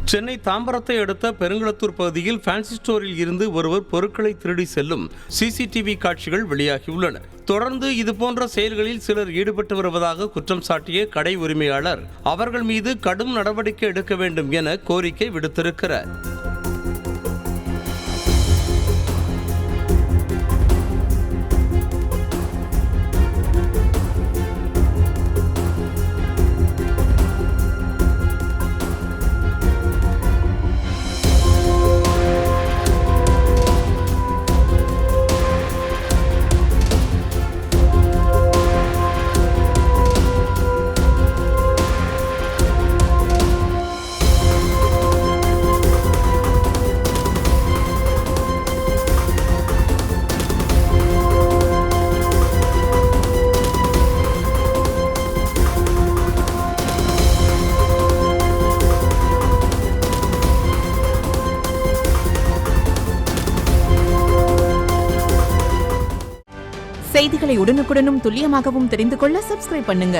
சென்னை தாம்பரத்தை அடுத்த பெருங்குளத்தூர் பகுதியில் ஃபேன்சி ஸ்டோரில் இருந்து ஒருவர் பொருட்களை திருடி செல்லும் சிசிடிவி காட்சிகள் வெளியாகியுள்ளன. தொடர்ந்து இதுபோன்ற செயல்களில் சிலர் ஈடுபட்டு வருவதாக குற்றம் சாட்டிய கடை உரிமையாளர் அவர்கள் மீது கடும் நடவடிக்கை எடுக்க வேண்டும் என கோரிக்கை விடுத்திருக்கிறார். செய்திகளை உடனுக்குடனும் துல்லியமாகவும் தெரிந்து கொள்ள சப்ஸ்கிரைப் பண்ணுங்க.